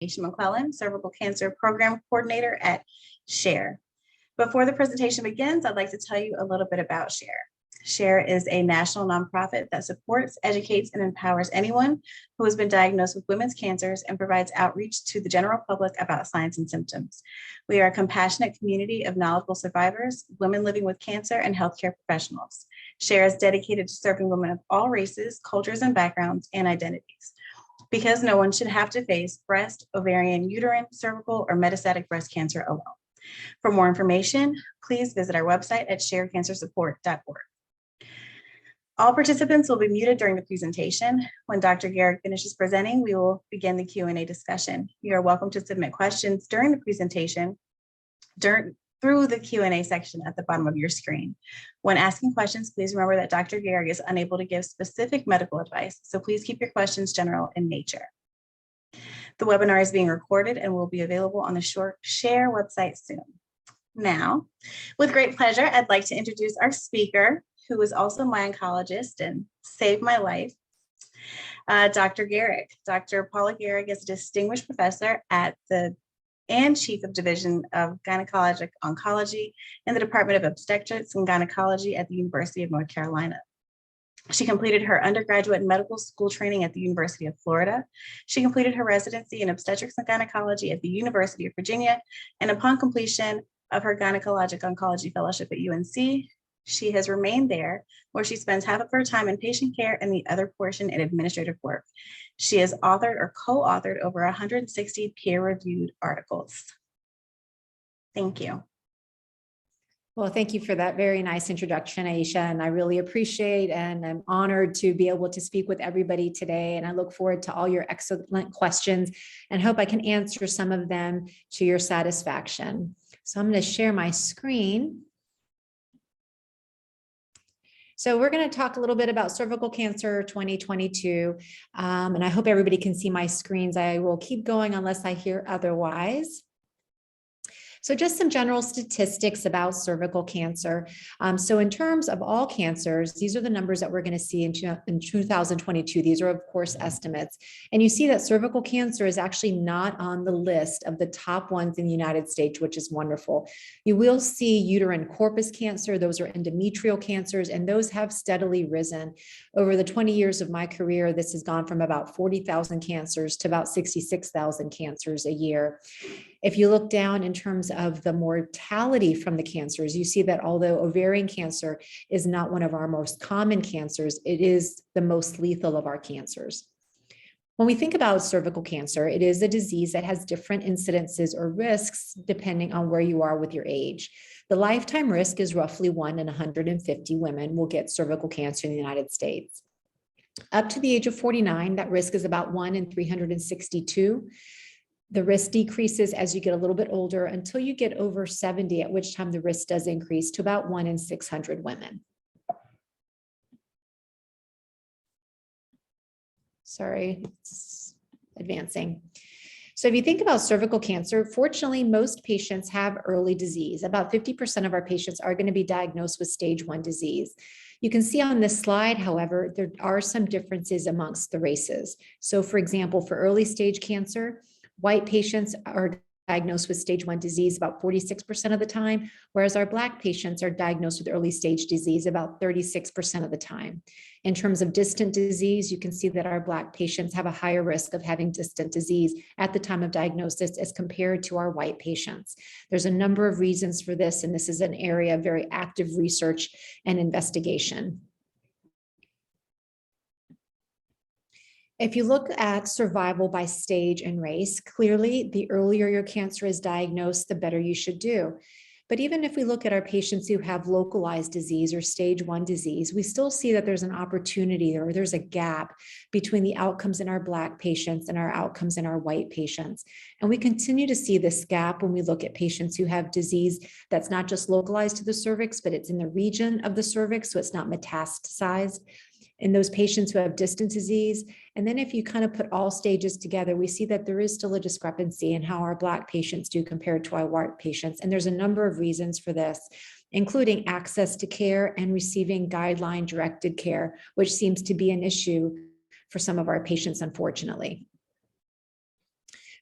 Aisha McClellan, Cervical Cancer Program Coordinator at SHARE. Before the presentation begins, I'd like to tell you a little bit about SHARE. SHARE is a national nonprofit that supports, educates, and empowers anyone who has been diagnosed with women's cancers and provides outreach to the general public about signs and symptoms. We are a compassionate community of knowledgeable survivors, women living with cancer, and healthcare professionals. SHARE is dedicated to serving women of all races, cultures, and backgrounds and identities, because no one should have to face breast, ovarian, uterine, cervical, or metastatic breast cancer alone. For more information, please visit our website at sharecancersupport.org. All participants will be muted during the presentation. When Dr. Gehrig finishes presenting, we will begin the Q&A discussion. You are welcome to submit questions during the presentation through the Q&A section at the bottom of your screen. When asking questions, please remember that Dr. Gehrig is unable to give specific medical advice, so please keep your questions general in nature. The webinar is being recorded and will be available on the SHARE website soon. Now, with great pleasure, I'd like to introduce our speaker, who is also my oncologist and saved my life, Dr. Gehrig. Dr. Paola Gehrig is a distinguished professor and Chief of Division of Gynecologic Oncology in the Department of Obstetrics and Gynecology at the University of North Carolina. She completed her undergraduate and medical school training at the University of Florida. She completed her residency in obstetrics and gynecology at the University of Virginia, and upon completion of her Gynecologic Oncology Fellowship at UNC, she has remained there, where she spends half of her time in patient care and the other portion in administrative work. She has authored or co-authored over 160 peer-reviewed articles. Thank you. Well, thank you for that very nice introduction, Aisha, and I really appreciate and I'm honored to be able to speak with everybody today, and I look forward to all your excellent questions and hope I can answer some of them to your satisfaction. So I'm going to share my screen. So we're going to talk a little bit about cervical cancer 2022, and I hope everybody can see my screens. I will keep going unless I hear otherwise. So just some general statistics about cervical cancer. So in terms of all cancers, these are the numbers that we're going to see in 2022. These are, of course, estimates. And you see that cervical cancer is actually not on the list of the top ones in the United States, which is wonderful. You will see uterine corpus cancer. Those are endometrial cancers, and those have steadily risen. Over the 20 years of my career, this has gone from about 40,000 cancers to about 66,000 cancers a year. If you look down in terms of the mortality from the cancers, you see that although ovarian cancer is not one of our most common cancers, it is the most lethal of our cancers. When we think about cervical cancer, it is a disease that has different incidences or risks depending on where you are with your age. The lifetime risk is roughly 1 in 150 women will get cervical cancer in the United States. Up to the age of 49, that risk is about 1 in 362. The risk decreases as you get a little bit older until you get over 70, at which time the risk does increase to about 1 in 600 women. Sorry, it's advancing. So if you think about cervical cancer, fortunately, most patients have early disease. About 50% of our patients are going to be diagnosed with stage 1 disease. You can see on this slide, however, there are some differences amongst the races. So for example, for early stage cancer, white patients are diagnosed with stage 1 disease about 46% of the time, whereas our Black patients are diagnosed with early stage disease about 36% of the time. In terms of distant disease, you can see that our Black patients have a higher risk of having distant disease at the time of diagnosis as compared to our white patients. There's a number of reasons for this, and this is an area of very active research and investigation. If you look at survival by stage and race, clearly the earlier your cancer is diagnosed, the better you should do. But even if we look at our patients who have localized disease or stage 1 disease, we still see that there's an opportunity or there's a gap between the outcomes in our Black patients and our outcomes in our white patients. And we continue to see this gap when we look at patients who have disease that's not just localized to the cervix, but it's in the region of the cervix, so it's not metastasized. In those patients who have distant disease. And then if you kind of put all stages together, we see that there is still a discrepancy in how our Black patients do compared to our white patients. And there's a number of reasons for this, including access to care and receiving guideline-directed care, which seems to be an issue for some of our patients, unfortunately.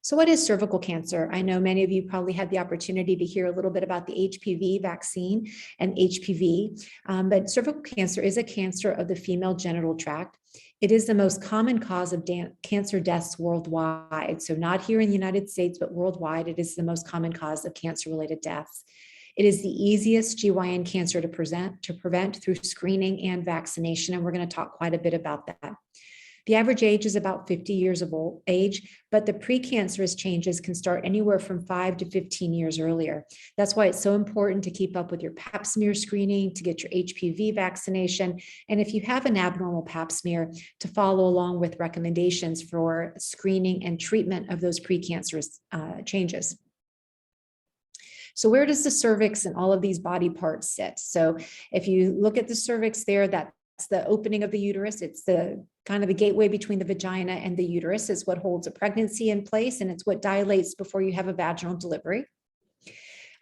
So what is cervical cancer? I know many of you probably had the opportunity to hear a little bit about the HPV vaccine and HPV, but cervical cancer is a cancer of the female genital tract. It is the most common cause of cancer deaths worldwide. So not here in the United States, but worldwide, it is the most common cause of cancer-related deaths. It is the easiest GYN cancer to prevent through screening and vaccination, and we're going to talk quite a bit about that. The average age is about 50 years of age, but the precancerous changes can start anywhere from 5 to 15 years earlier. That's why it's so important to keep up with your pap smear screening, to get your HPV vaccination, and if you have an abnormal pap smear, to follow along with recommendations for screening and treatment of those precancerous changes. So where does the cervix and all of these body parts sit? So if you look at the cervix there, that's the opening of the uterus. It's the kind of the gateway between the vagina and the uterus. Is what holds a pregnancy in place, and it's what dilates before you have a vaginal delivery.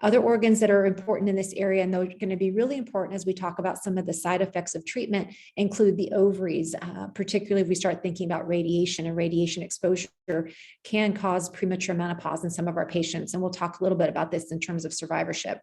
Other organs that are important in this area, and they're going to be really important as we talk about some of the side effects of treatment, include the ovaries, particularly if we start thinking about radiation, and radiation exposure can cause premature menopause in some of our patients. And we'll talk a little bit about this in terms of survivorship.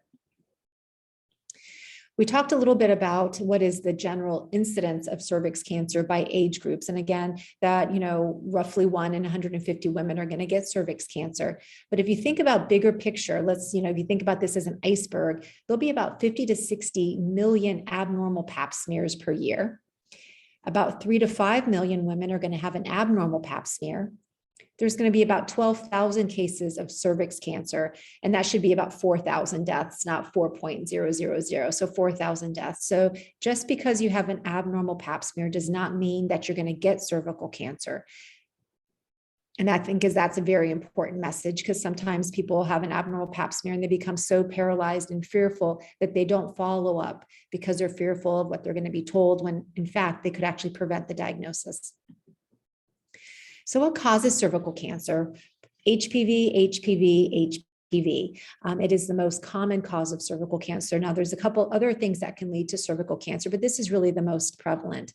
We talked a little bit about what is the general incidence of cervix cancer by age groups. And again, that, roughly 1 in 150 women are going to get cervix cancer. But if you think about bigger picture, if you think about this as an iceberg, there'll be about 50 to 60 million abnormal pap smears per year. About 3 to 5 million women are going to have an abnormal pap smear. There's going to be about 12,000 cases of cervix cancer, and that should be about 4,000 deaths, not 4.000, so 4,000 deaths. So just because you have an abnormal pap smear does not mean that you're going to get cervical cancer. And I think that's a very important message, because sometimes people have an abnormal pap smear and they become so paralyzed and fearful that they don't follow up because they're fearful of what they're going to be told, when in fact they could actually prevent the diagnosis. So what causes cervical cancer? HPV. It is the most common cause of cervical cancer. Now, there's a couple other things that can lead to cervical cancer, but this is really the most prevalent.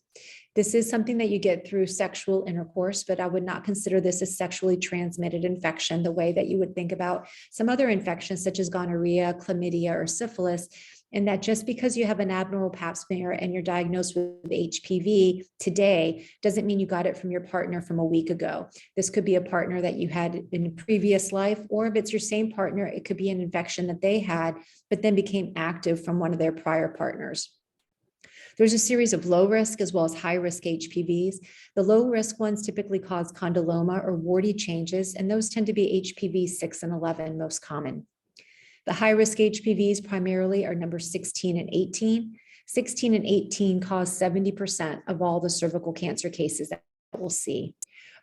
This is something that you get through sexual intercourse, but I would not consider this a sexually transmitted infection the way that you would think about some other infections such as gonorrhea, chlamydia, or syphilis. And that just because you have an abnormal pap smear and you're diagnosed with HPV today doesn't mean you got it from your partner from a week ago. This could be a partner that you had in a previous life, or if it's your same partner, it could be an infection that they had, but then became active from one of their prior partners. There's a series of low risk as well as high risk HPVs. The low risk ones typically cause condyloma or warty changes, and those tend to be HPV 6 and 11 most common. The high-risk HPVs primarily are number 16 and 18. 16 and 18 cause 70% of all the cervical cancer cases that we'll see.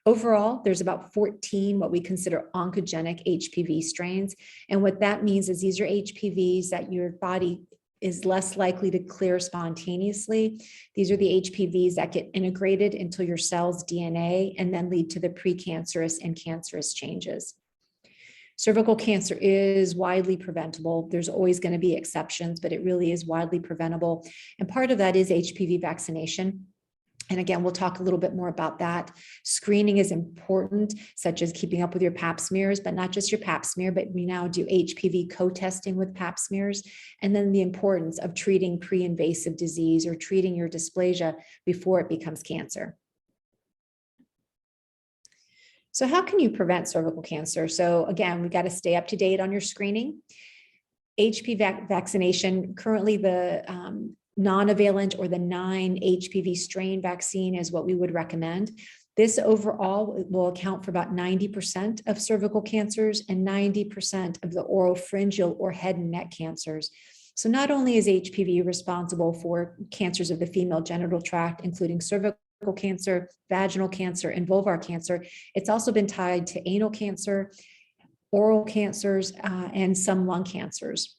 Overall, there's about 14 what we consider oncogenic HPV strains. And what that means is these are HPVs that your body is less likely to clear spontaneously. These are the HPVs that get integrated into your cell's DNA and then lead to the precancerous and cancerous changes. Cervical cancer is widely preventable. There's always going to be exceptions, but it really is widely preventable. And part of that is HPV vaccination. And again, we'll talk a little bit more about that. Screening is important, such as keeping up with your pap smears, but not just your pap smear, but we now do HPV co-testing with pap smears. And then the importance of treating pre-invasive disease or treating your dysplasia before it becomes cancer. So how can you prevent cervical cancer? So again, we've got to stay up to date on your screening. HPV vaccination, currently the non-valent or the 9 HPV strain vaccine is what we would recommend. This overall will account for about 90% of cervical cancers and 90% of the oropharyngeal or head and neck cancers. So not only is HPV responsible for cancers of the female genital tract, including cervical cancer, vaginal cancer, and vulvar cancer, it's also been tied to anal cancer, oral cancers, and some lung cancers.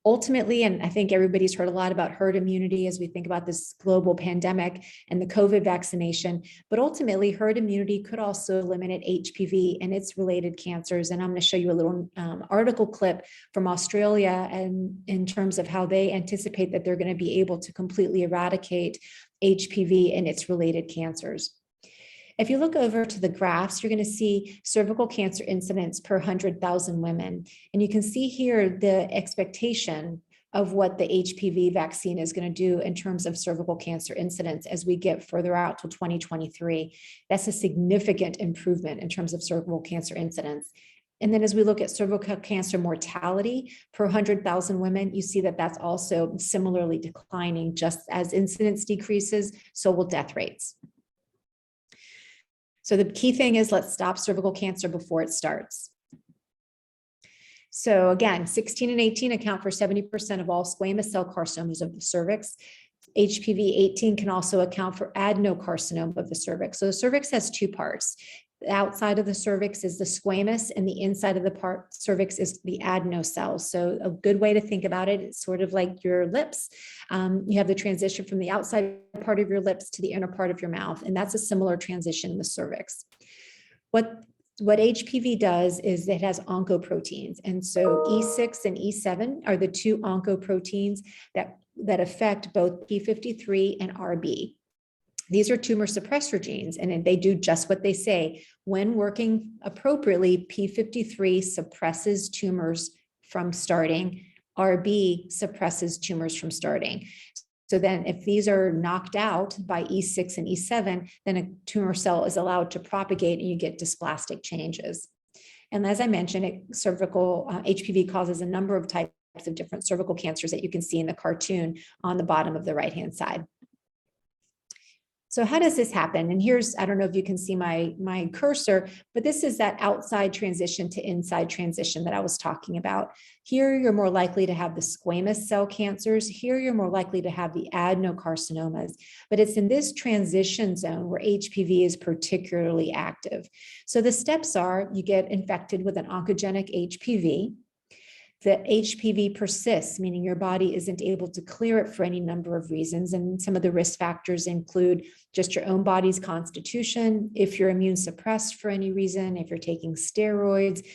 Ultimately, and I think everybody's heard a lot about herd immunity as we think about this global pandemic and the COVID vaccination, but ultimately herd immunity could also eliminate HPV and its related cancers. And I'm going to show you a little article clip from Australia and in terms of how they anticipate that they're going to be able to completely eradicate HPV and its related cancers. If you look over to the graphs, you're going to see cervical cancer incidence per 100,000 women. And you can see here the expectation of what the HPV vaccine is going to do in terms of cervical cancer incidence as we get further out to 2023. That's a significant improvement in terms of cervical cancer incidence. And then as we look at cervical cancer mortality per 100,000 women, you see that that's also similarly declining. Just as incidence decreases, so will death rates. So the key thing is, let's stop cervical cancer before it starts. So again, 16 and 18 account for 70% of all squamous cell carcinomas of the cervix. HPV 18 can also account for adenocarcinoma of the cervix. So the cervix has two parts. The outside of the cervix is the squamous, and the inside of the cervix is the adenocells. So a good way to think about it, it's sort of like your lips. You have the transition from the outside part of your lips to the inner part of your mouth, and that's a similar transition in the cervix. What HPV does is it has oncoproteins. And so E6 and E7 are the two oncoproteins that affect both P53 and RB. These are tumor suppressor genes, and they do just what they say. When working appropriately, P53 suppresses tumors from starting, RB suppresses tumors from starting. So then if these are knocked out by E6 and E7, then a tumor cell is allowed to propagate and you get dysplastic changes. And as I mentioned, cervical HPV causes a number of types of different cervical cancers that you can see in the cartoon on the bottom of the right-hand side. So how does this happen? And here's, I don't know if you can see my cursor, but this is that outside transition to inside transition that I was talking about. Here, you're more likely to have the squamous cell cancers. Here, you're more likely to have the adenocarcinomas. But it's in this transition zone where HPV is particularly active. So the steps are, you get infected with an oncogenic HPV. The HPV persists, meaning your body isn't able to clear it for any number of reasons. And some of the risk factors include just your own body's constitution, if you're immune suppressed for any reason, if you're taking steroids,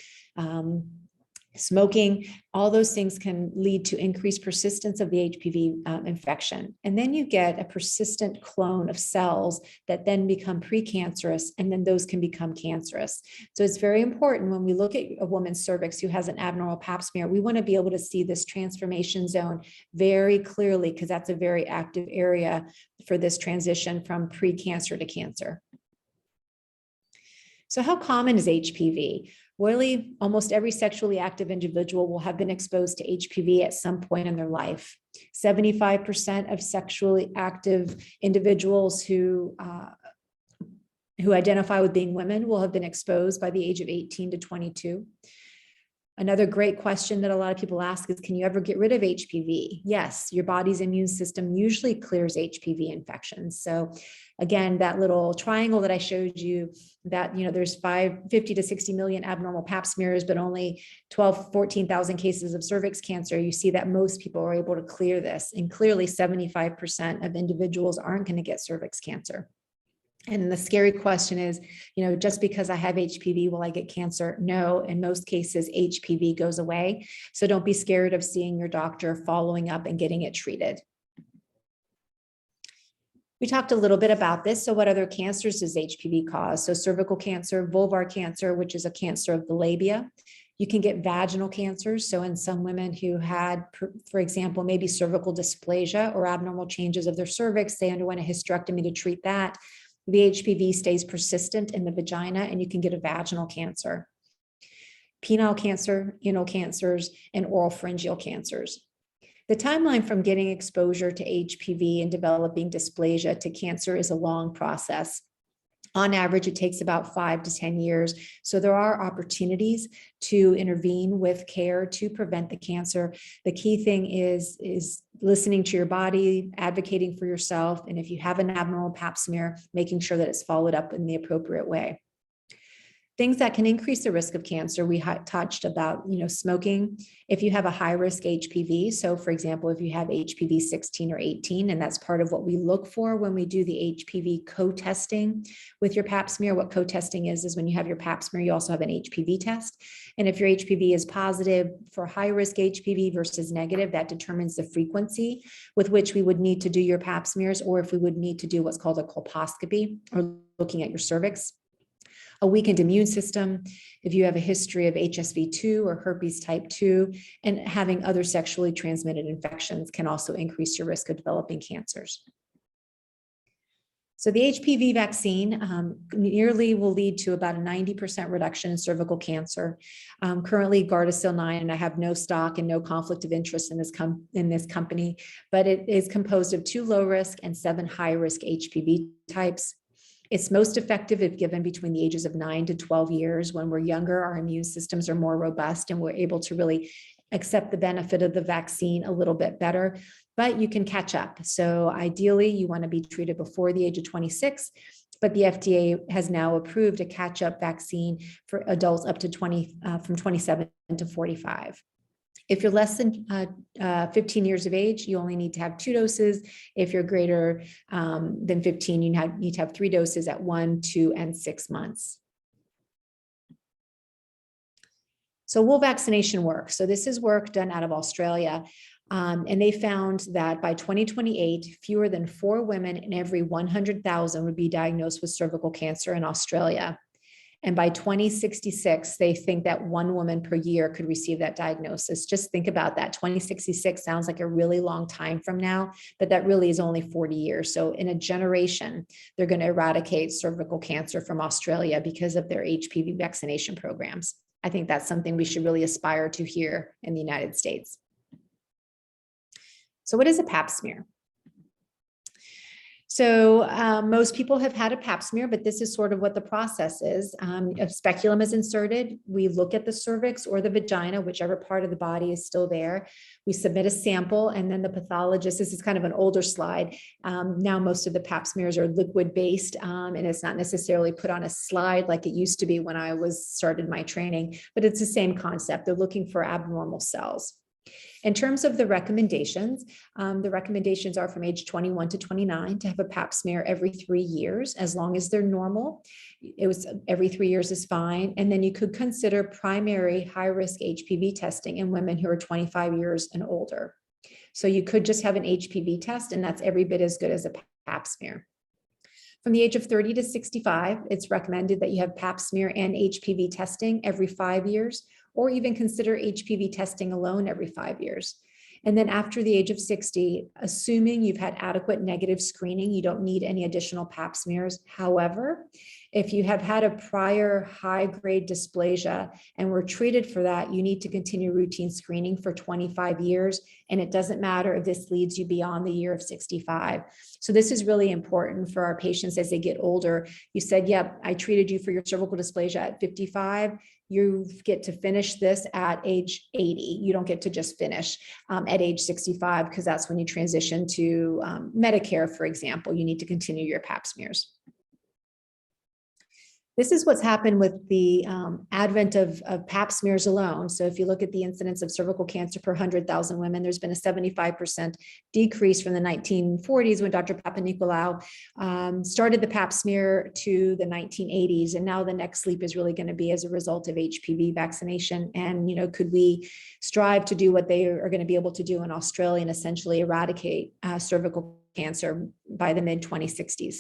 smoking, all those things can lead to increased persistence of the HPV infection. And then you get a persistent clone of cells that then become precancerous, and then those can become cancerous. So it's very important when we look at a woman's cervix who has an abnormal pap smear, we want to be able to see this transformation zone very clearly, because that's a very active area for this transition from precancer to cancer. So how common is HPV? Really, almost every sexually active individual will have been exposed to HPV at some point in their life. 75% of sexually active individuals who identify with being women will have been exposed by the age of 18 to 22. Another great question that a lot of people ask is, can you ever get rid of HPV? Yes, your body's immune system usually clears HPV infections. So again, that little triangle that I showed you, that, there's 50 to 60 million abnormal pap smears, but only 14,000 cases of cervix cancer. You see that most people are able to clear this. And clearly 75% of individuals aren't going to get cervix cancer. And the scary question is, just because I have HPV, will I get cancer? No, in most cases, HPV goes away. So don't be scared of seeing your doctor, following up and getting it treated. We talked a little bit about this. So what other cancers does HPV cause? So cervical cancer, vulvar cancer, which is a cancer of the labia. You can get vaginal cancers. So in some women who had, for example, maybe cervical dysplasia or abnormal changes of their cervix, they underwent a hysterectomy to treat that. The HPV stays persistent in the vagina, and you can get a vaginal cancer. Penile cancer, anal cancers, and oropharyngeal cancers. The timeline from getting exposure to HPV and developing dysplasia to cancer is a long process. On average, it takes about 5 to 10 years. So there are opportunities to intervene with care to prevent the cancer. The key thing is listening to your body, advocating for yourself, and if you have an abnormal pap smear, making sure that it's followed up in the appropriate way. Things that can increase the risk of cancer, we touched about, smoking. If you have a high risk HPV, so for example, if you have HPV 16 or 18, and that's part of what we look for when we do the HPV co-testing with your pap smear. What co-testing is when you have your pap smear, you also have an HPV test. And if your HPV is positive for high risk HPV versus negative, that determines the frequency with which we would need to do your pap smears, or if we would need to do what's called a colposcopy, or looking at your cervix. A weakened immune system, if you have a history of HSV2 or herpes type 2, and having other sexually transmitted infections can also increase your risk of developing cancers. So the HPV vaccine nearly will lead to about a 90% reduction in cervical cancer. Currently, Gardasil 9, and I have no stock and no conflict of interest in this company, but it is composed of 2 low risk and 7 high risk HPV types. It's most effective if given between the ages of 9 to 12 years. When we're younger, our immune systems are more robust and we're able to really accept the benefit of the vaccine a little bit better, but you can catch up. So ideally, you want to be treated before the age of 26, but the FDA has now approved a catch-up vaccine for adults up to from 27 to 45. If you're less than 15 years of age, you only need to have 2 doses. If you're greater than 15, you need to have 3 doses at 1, 2, and 6 months. So will vaccination work? So this is work done out of Australia. And they found that by 2028, fewer than 4 women in every 100,000 would be diagnosed with cervical cancer in Australia. And by 2066, they think that 1 woman per year could receive that diagnosis. Just think about that. 2066 sounds like a really long time from now, but that really is only 40 years. So in a generation, they're going to eradicate cervical cancer from Australia because of their HPV vaccination programs. I think that's something we should really aspire to here in the United States. So what is a pap smear? So most people have had a pap smear, but this is sort of what the process is. If speculum is inserted, we look at the cervix or the vagina, whichever part of the body is still there. We submit a sample, and then the pathologist, this is kind of an older slide. Now most of the pap smears are liquid based, and it's not necessarily put on a slide like it used to be when I started my training, but it's the same concept. They're looking for abnormal cells. In terms of the recommendations are from age 21 to 29 to have a pap smear every 3 years, as long as they're normal. Every 3 years is fine. And then you could consider primary high-risk HPV testing in women who are 25 years and older. So you could just have an HPV test, and that's every bit as good as a pap smear. From the age of 30 to 65, it's recommended that you have pap smear and HPV testing every 5 years, or even consider HPV testing alone every 5 years. And then after the age of 60, assuming you've had adequate negative screening, you don't need any additional pap smears. However, if you have had a prior high-grade dysplasia and were treated for that, you need to continue routine screening for 25 years. And it doesn't matter if this leads you beyond the year of 65. So this is really important for our patients as they get older. You said, yep, I treated you for your cervical dysplasia at 55. You get to finish this at age 80. You don't get to just finish at age 65, because that's when you transition to Medicare, for example. You need to continue your pap smears. This is what's happened with the advent of pap smears alone. So if you look at the incidence of cervical cancer per 100,000 women, there's been a 75% decrease from the 1940s when Dr. Papanicolaou started the pap smear to the 1980s. And now the next leap is really going to be as a result of HPV vaccination. And, could we strive to do what they are going to be able to do in Australia and essentially eradicate cervical cancer by the mid-2060s?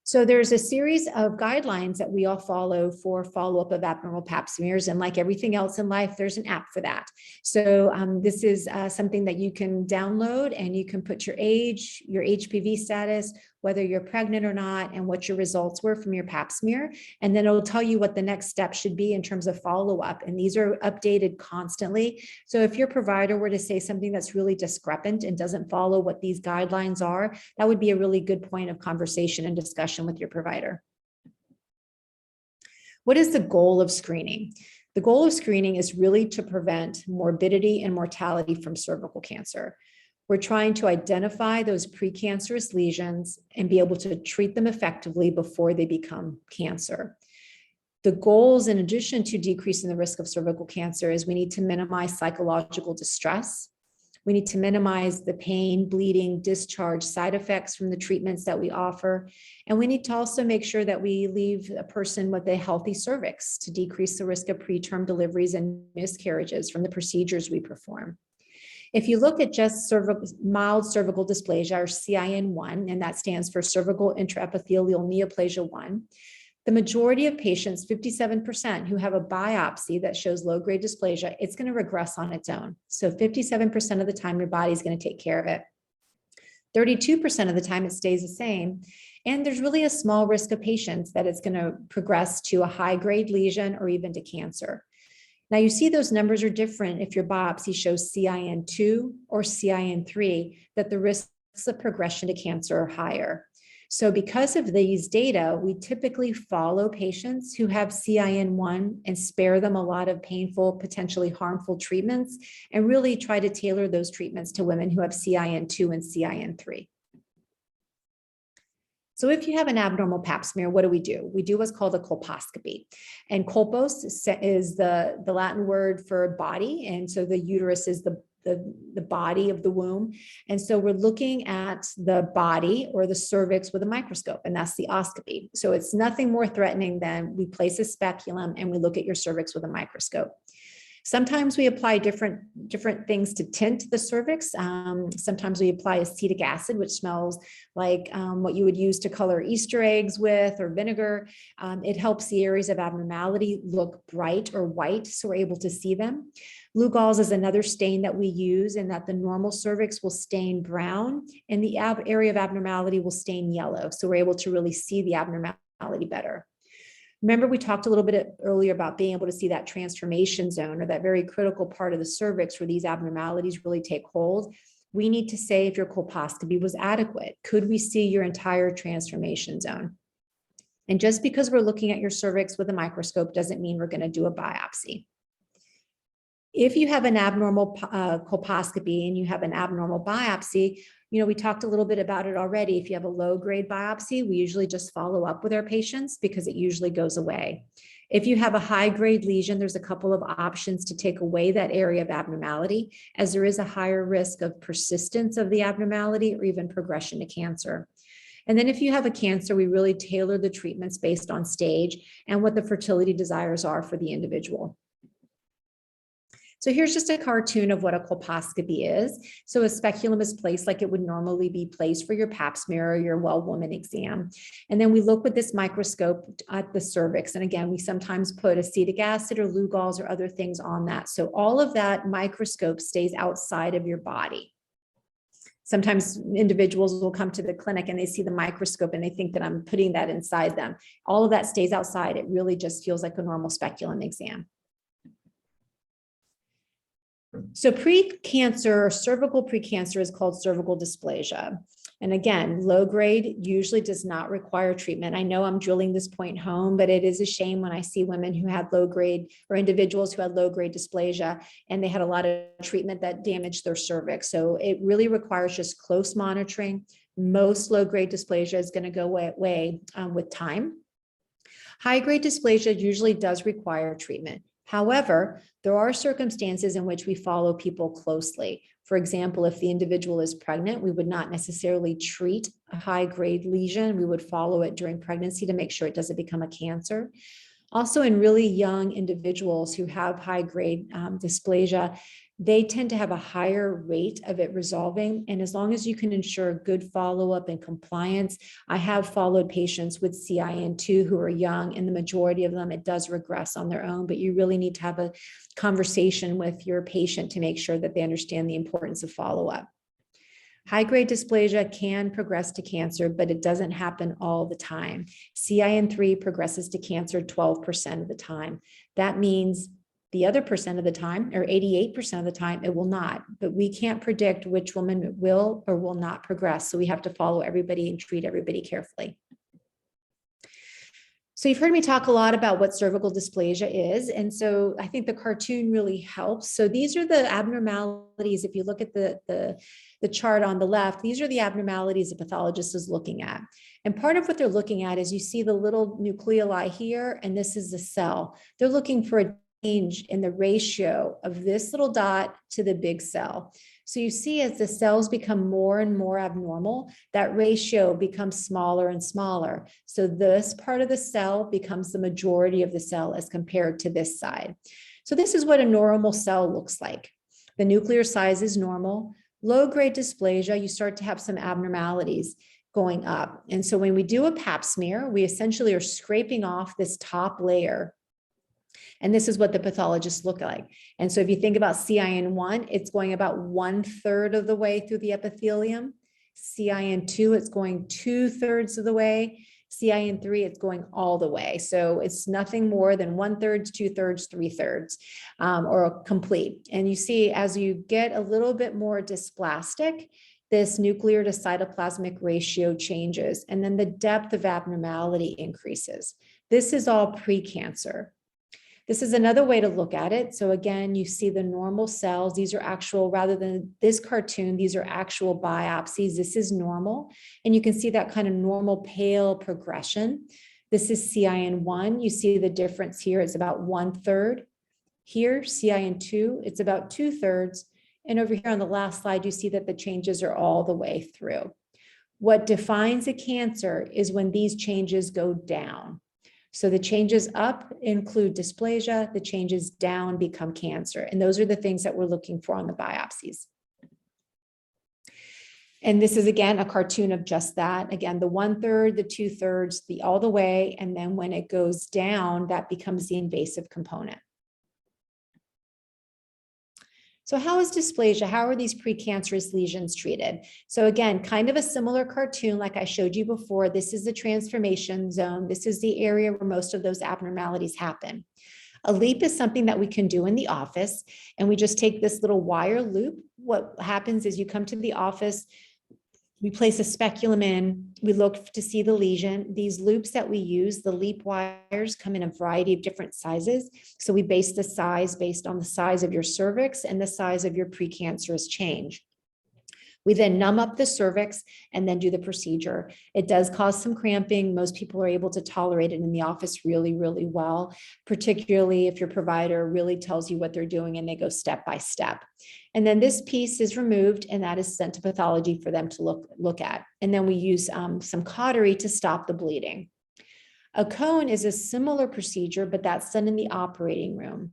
So there's a series of guidelines that we all follow for follow-up of abnormal pap smears. And like everything else in life, there's an app for that. So this is something that you can download, and you can put your age, your HPV status, whether you're pregnant or not, and what your results were from your pap smear. And then it'll tell you what the next step should be in terms of follow-up. And these are updated constantly. So if your provider were to say something that's really discrepant and doesn't follow what these guidelines are, that would be a really good point of conversation and discussion with your provider. What is the goal of screening? The goal of screening is really to prevent morbidity and mortality from cervical cancer. We're trying to identify those precancerous lesions and be able to treat them effectively before they become cancer. The goals, in addition to decreasing the risk of cervical cancer, is we need to minimize psychological distress. We need to minimize the pain, bleeding, discharge, side effects from the treatments that we offer. And we need to also make sure that we leave a person with a healthy cervix to decrease the risk of preterm deliveries and miscarriages from the procedures we perform. If you look at just mild cervical dysplasia, or CIN1, and that stands for cervical intraepithelial neoplasia 1, the majority of patients, 57%, who have a biopsy that shows low-grade dysplasia, it's going to regress on its own. So 57% of the time, your body's going to take care of it. 32% of the time, it stays the same. And there's really a small risk of patients that it's going to progress to a high-grade lesion or even to cancer. Now, you see those numbers are different if your biopsy shows CIN2 or CIN3, that the risks of progression to cancer are higher. So because of these data, we typically follow patients who have CIN1 and spare them a lot of painful, potentially harmful treatments, and really try to tailor those treatments to women who have CIN2 and CIN3. So if you have an abnormal pap smear, what do? We do what's called a colposcopy. And colpos is the Latin word for body. And so the uterus is the body of the womb. And so we're looking at the body or the cervix with a microscope, and that's the oscopy. So it's nothing more threatening than we place a speculum and we look at your cervix with a microscope. Sometimes we apply different things to tint the cervix. Sometimes we apply acetic acid, which smells like what you would use to color Easter eggs with, or vinegar. It helps the areas of abnormality look bright or white, so we're able to see them. Lugol's is another stain that we use, in that the normal cervix will stain brown and the area of abnormality will stain yellow. So we're able to really see the abnormality better. Remember, we talked a little bit earlier about being able to see that transformation zone, or that very critical part of the cervix where these abnormalities really take hold. We need to say if your colposcopy was adequate. Could we see your entire transformation zone? And just because we're looking at your cervix with a microscope doesn't mean we're going to do a biopsy. If you have an abnormal colposcopy and you have an abnormal biopsy, we talked a little bit about it already. If you have a low-grade biopsy, we usually just follow up with our patients because it usually goes away. If you have a high-grade lesion, there's a couple of options to take away that area of abnormality, as there is a higher risk of persistence of the abnormality or even progression to cancer. And then if you have a cancer, we really tailor the treatments based on stage and what the fertility desires are for the individual. So here's just a cartoon of what a colposcopy is. So a speculum is placed like it would normally be placed for your pap smear or your well-woman exam. And then we look with this microscope at the cervix. And again, we sometimes put acetic acid or Lugol's or other things on that. So all of that microscope stays outside of your body. Sometimes individuals will come to the clinic and they see the microscope and they think that I'm putting that inside them. All of that stays outside. It really just feels like a normal speculum exam. So precancer, cervical precancer, is called cervical dysplasia. And again, low grade usually does not require treatment. I know I'm drilling this point home, but it is a shame when I see women who had low grade, or individuals who had low grade dysplasia, and they had a lot of treatment that damaged their cervix. So it really requires just close monitoring. Most low grade dysplasia is going to go away with time. High grade dysplasia usually does require treatment. However, there are circumstances in which we follow people closely. For example, if the individual is pregnant, we would not necessarily treat a high-grade lesion. We would follow it during pregnancy to make sure it doesn't become a cancer. Also, in really young individuals who have high-grade dysplasia, they tend to have a higher rate of it resolving. And as long as you can ensure good follow-up and compliance, I have followed patients with CIN2 who are young, and the majority of them, it does regress on their own, but you really need to have a conversation with your patient to make sure that they understand the importance of follow-up. High-grade dysplasia can progress to cancer, but it doesn't happen all the time. CIN3 progresses to cancer 12% of the time. That means the other percent of the time, or 88% of the time, it will not. But we can't predict which woman will or will not progress. So we have to follow everybody and treat everybody carefully. So you've heard me talk a lot about what cervical dysplasia is. And so I think the cartoon really helps. So these are the abnormalities. If you look at the chart on the left, these are the abnormalities the pathologist is looking at. And part of what they're looking at is, you see the little nucleoli here, and this is the cell. They're looking for a change in the ratio of this little dot to the big cell. So you see, as the cells become more and more abnormal, that ratio becomes smaller and smaller. So this part of the cell becomes the majority of the cell as compared to this side. So this is what a normal cell looks like. The nuclear size is normal. Low-grade dysplasia, you start to have some abnormalities going up. And so when we do a pap smear, we essentially are scraping off this top layer. And this is what the pathologists look like. And so if you think about CIN1, it's going about 1/3 of the way through the epithelium. CIN2, it's going 2/3 of the way. CIN3, it's going all the way. So it's nothing more than 1/3, 2/3, 3/3, or complete. And you see, as you get a little bit more dysplastic, this nuclear to cytoplasmic ratio changes, and then the depth of abnormality increases. This is all precancer. This is another way to look at it. So again, you see the normal cells. These are actual, rather than this cartoon, these are actual biopsies. This is normal. And you can see that kind of normal pale progression. This is CIN1. You see the difference here. It's about 1/3. Here, CIN2, it's about 2/3. And over here on the last slide, you see that the changes are all the way through. What defines a cancer is when these changes go down. So the changes up include dysplasia, the changes down become cancer. And those are the things that we're looking for on the biopsies. And this is, again, a cartoon of just that. Again, the 1/3, the 2/3, the all the way. And then when it goes down, that becomes the invasive component. So how is dysplasia? How are these precancerous lesions treated? So again, kind of a similar cartoon like I showed you before. This is the transformation zone. This is the area where most of those abnormalities happen. A LEEP is something that we can do in the office, and we just take this little wire loop. What happens is you come to the office, we place a speculum in, we look to see the lesion. These loops that we use, the LEEP wires, come in a variety of different sizes. So we base the size based on the size of your cervix and the size of your precancerous change. We then numb up the cervix and then do the procedure. It does cause some cramping. Most people are able to tolerate it in the office really, really well, particularly if your provider really tells you what they're doing and they go step by step. And then this piece is removed and that is sent to pathology for them to look at. And then we use some cautery to stop the bleeding. A cone is a similar procedure, but that's done in the operating room.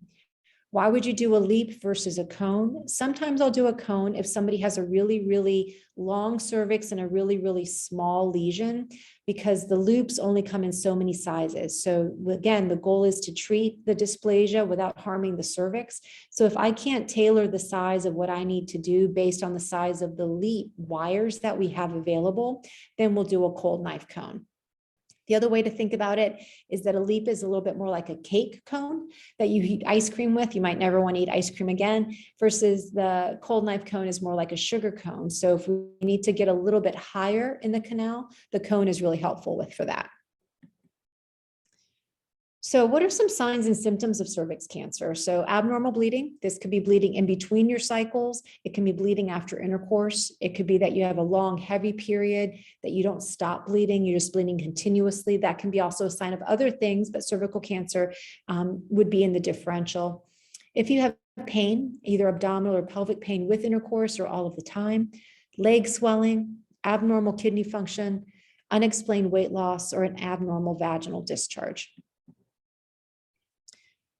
Why would you do a LEEP versus a cone? Sometimes I'll do a cone if somebody has a really, really long cervix and a really, really small lesion, because the loops only come in so many sizes. So again, the goal is to treat the dysplasia without harming the cervix. So if I can't tailor the size of what I need to do based on the size of the LEEP wires that we have available, then we'll do a cold knife cone. The other way to think about it is that a LEEP is a little bit more like a cake cone that you eat ice cream with. You might never want to eat ice cream again, versus the cold knife cone is more like a sugar cone. So if we need to get a little bit higher in the canal, the cone is really helpful for that. So what are some signs and symptoms of cervix cancer? So abnormal bleeding. This could be bleeding in between your cycles. It can be bleeding after intercourse. It could be that you have a long, heavy period that you don't stop bleeding. You're just bleeding continuously. That can be also a sign of other things, but cervical cancer would be in the differential. If you have pain, either abdominal or pelvic pain with intercourse or all of the time, leg swelling, abnormal kidney function, unexplained weight loss, or an abnormal vaginal discharge.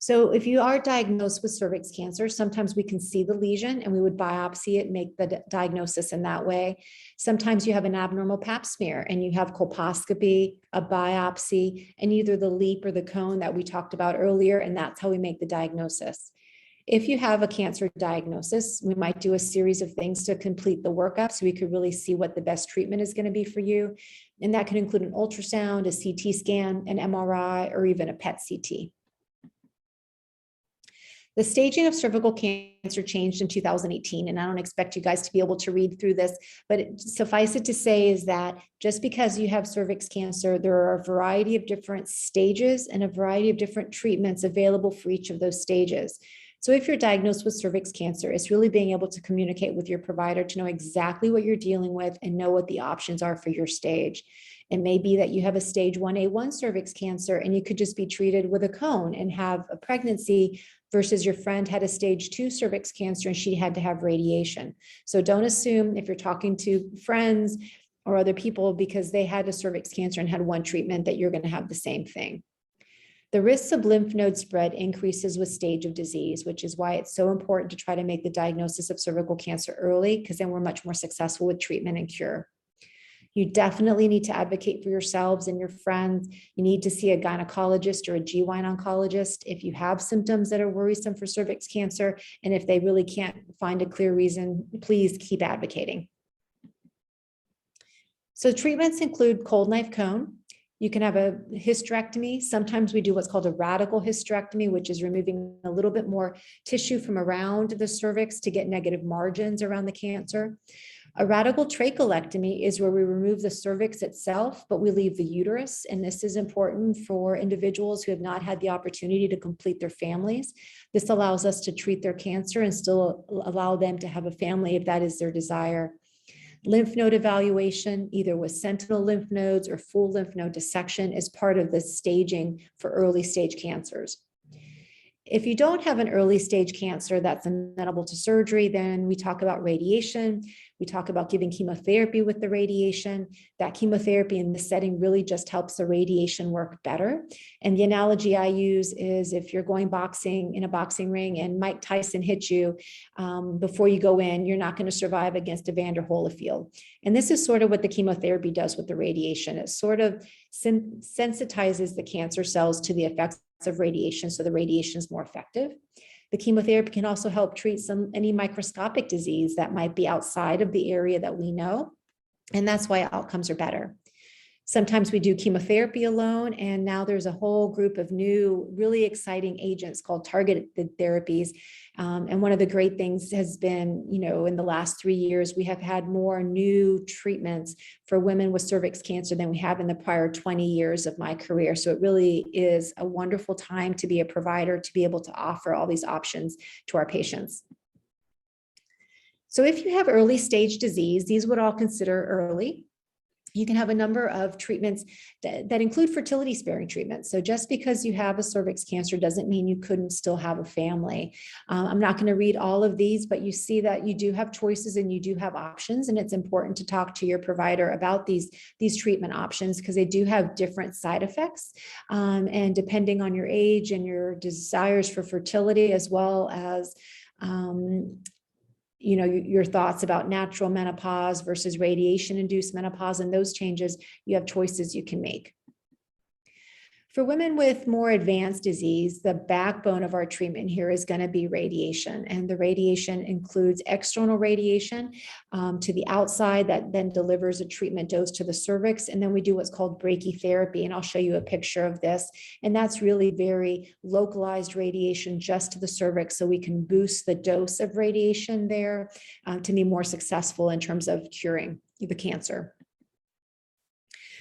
So if you are diagnosed with cervix cancer, sometimes we can see the lesion and we would biopsy it, make the diagnosis in that way. Sometimes you have an abnormal pap smear and you have colposcopy, a biopsy, and either the LEEP or the cone that we talked about earlier, and that's how we make the diagnosis. If you have a cancer diagnosis, we might do a series of things to complete the workup so we could really see what the best treatment is going to be for you. And that can include an ultrasound, a CT scan, an MRI, or even a PET CT. The staging of cervical cancer changed in 2018, and I don't expect you guys to be able to read through this, but suffice it to say is that just because you have cervix cancer, there are a variety of different stages and a variety of different treatments available for each of those stages. So if you're diagnosed with cervix cancer, it's really being able to communicate with your provider to know exactly what you're dealing with and know what the options are for your stage. It may be that you have a stage 1A1 cervix cancer and you could just be treated with a cone and have a pregnancy, versus your friend had a stage 2 cervix cancer and she had to have radiation. So don't assume if you're talking to friends or other people because they had a cervix cancer and had one treatment that you're going to have the same thing. The risks of lymph node spread increases with stage of disease, which is why it's so important to try to make the diagnosis of cervical cancer early, because then we're much more successful with treatment and cure. You definitely need to advocate for yourselves and your friends. You need to see a gynecologist or a GYN oncologist if you have symptoms that are worrisome for cervix cancer. And if they really can't find a clear reason, please keep advocating. So treatments include cold knife cone. You can have a hysterectomy. Sometimes we do what's called a radical hysterectomy, which is removing a little bit more tissue from around the cervix to get negative margins around the cancer. A radical trachelectomy is where we remove the cervix itself, but we leave the uterus. And this is important for individuals who have not had the opportunity to complete their families. This allows us to treat their cancer and still allow them to have a family if that is their desire. Lymph node evaluation, either with sentinel lymph nodes or full lymph node dissection, is part of the staging for early stage cancers. If you don't have an early stage cancer that's amenable to surgery, then we talk about radiation. We talk about giving chemotherapy with the radiation. That chemotherapy in this setting really just helps the radiation work better. And the analogy I use is if you're going boxing in a boxing ring and Mike Tyson hits you before you go in, you're not going to survive against Evander Holyfield. And this is sort of what the chemotherapy does with the radiation. It sort of sensitizes the cancer cells to the effects of radiation, so the radiation is more effective. The chemotherapy can also help treat any microscopic disease that might be outside of the area that we know, and that's why outcomes are better. Sometimes we do chemotherapy alone, and now there's a whole group of new, really exciting agents called targeted therapies. And one of the great things has been, in the last 3 years, we have had more new treatments for women with cervix cancer than we have in the prior 20 years of my career. So it really is a wonderful time to be a provider, to be able to offer all these options to our patients. So if you have early stage disease, these would all consider early. You can have a number of treatments that include fertility sparing treatments. So just because you have a cervix cancer doesn't mean you couldn't still have a family. I'm not going to read all of these, but you see that you do have choices and you do have options. And it's important to talk to your provider about these treatment options because they do have different side effects. And depending on your age and your desires for fertility, as well as your thoughts about natural menopause versus radiation-induced menopause and those changes, you have choices you can make. For women with more advanced disease, the backbone of our treatment here is going to be radiation. And the radiation includes external radiation to the outside that then delivers a treatment dose to the cervix. And then we do what's called brachytherapy. And I'll show you a picture of this. And that's really very localized radiation just to the cervix. So we can boost the dose of radiation there to be more successful in terms of curing the cancer.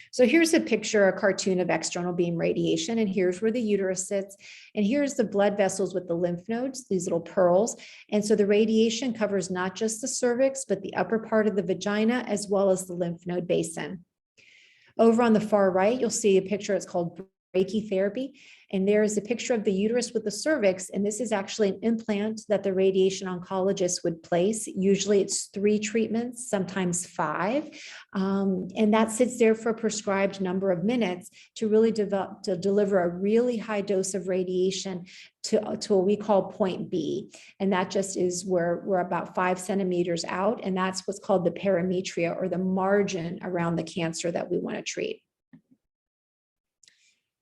So here's a picture, a cartoon of external beam radiation, and here's where the uterus sits. And here's the blood vessels with the lymph nodes, these little pearls. And so the radiation covers not just the cervix, but the upper part of the vagina, as well as the lymph node basin. Over on the far right, you'll see a picture, it's called brachytherapy. And there is a picture of the uterus with the cervix. And this is actually an implant that the radiation oncologist would place. Usually it's 3 treatments, sometimes 5. And that sits there for a prescribed number of minutes to really deliver a really high dose of radiation to what we call point B. And that just is where we're about 5 centimeters out. And that's what's called the perimetria, or the margin around the cancer that we want to treat.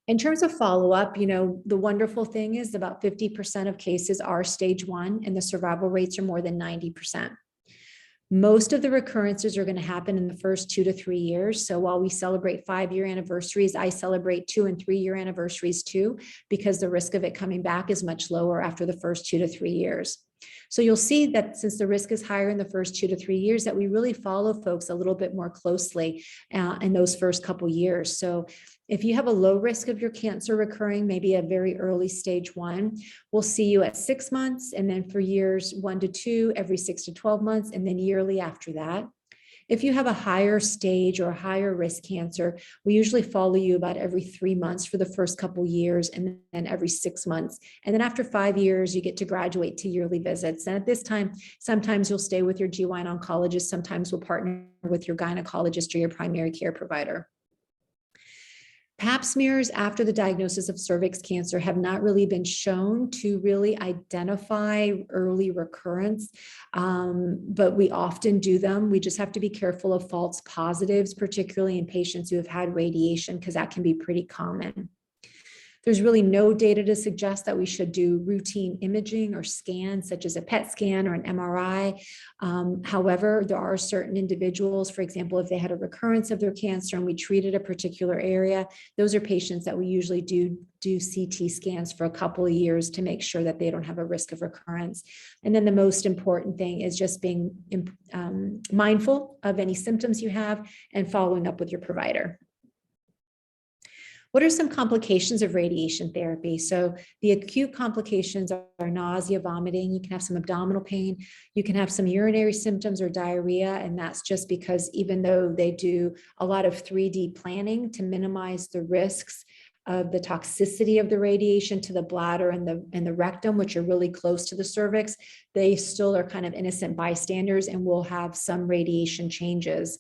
In terms of follow-up, the wonderful thing is about 50% of cases are stage 1 and the survival rates are more than 90%. Most of the recurrences are going to happen in the first 2 to 3 years. So while we celebrate 5-year anniversaries, I celebrate 2 and 3-year anniversaries too, because the risk of it coming back is much lower after the first 2 to 3 years. So you'll see that since the risk is higher in the first 2 to 3 years, that we really follow folks a little bit more closely in those first couple years. So if you have a low risk of your cancer recurring, maybe a very early stage 1, we'll see you at 6 months, and then for years 1 to 2, every 6 to 12 months, and then yearly after that. If you have a higher stage or higher risk cancer, we usually follow you about every 3 months for the first couple years, and then every 6 months. And then after 5 years, you get to graduate to yearly visits. And at this time, sometimes you'll stay with your GYN oncologist, sometimes we'll partner with your gynecologist or your primary care provider. Pap smears after the diagnosis of cervix cancer have not really been shown to really identify early recurrence, but we often do them. We just have to be careful of false positives, particularly in patients who have had radiation, because that can be pretty common. There's really no data to suggest that we should do routine imaging or scans, such as a PET scan or an MRI. However, there are certain individuals, for example, if they had a recurrence of their cancer and we treated a particular area, those are patients that we usually do CT scans for a couple of years to make sure that they don't have a risk of recurrence. And then the most important thing is just being mindful of any symptoms you have and following up with your provider. What are some complications of radiation therapy? So the acute complications are nausea, vomiting. You can have some abdominal pain. You can have some urinary symptoms or diarrhea. And that's just because even though they do a lot of 3D planning to minimize the risks of the toxicity of the radiation to the bladder and the rectum, which are really close to the cervix, they still are kind of innocent bystanders and will have some radiation changes.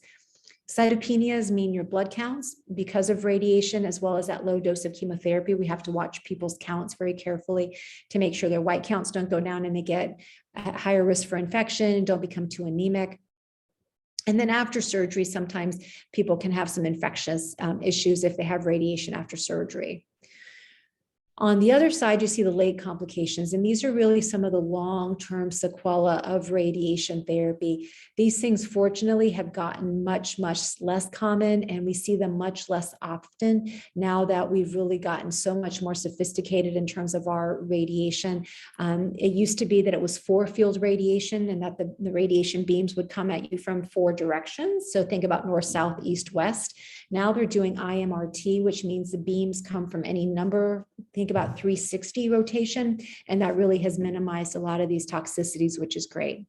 Cytopenias mean your blood counts because of radiation, as well as that low dose of chemotherapy. We have to watch people's counts very carefully to make sure their white counts don't go down and they get at higher risk for infection, don't become too anemic. And then after surgery, sometimes people can have some infectious issues if they have radiation after surgery. On the other side, you see the late complications, and these are really some of the long-term sequelae of radiation therapy. These things, fortunately, have gotten much, much less common, and we see them much less often now that we've really gotten so much more sophisticated in terms of our radiation. It used to be that it was 4-field radiation and that the radiation beams would come at you from 4 directions. So think about north, south, east, west. Now they're doing IMRT, which means the beams come from any number. Think about 360 rotation, and that really has minimized a lot of these toxicities, which is great.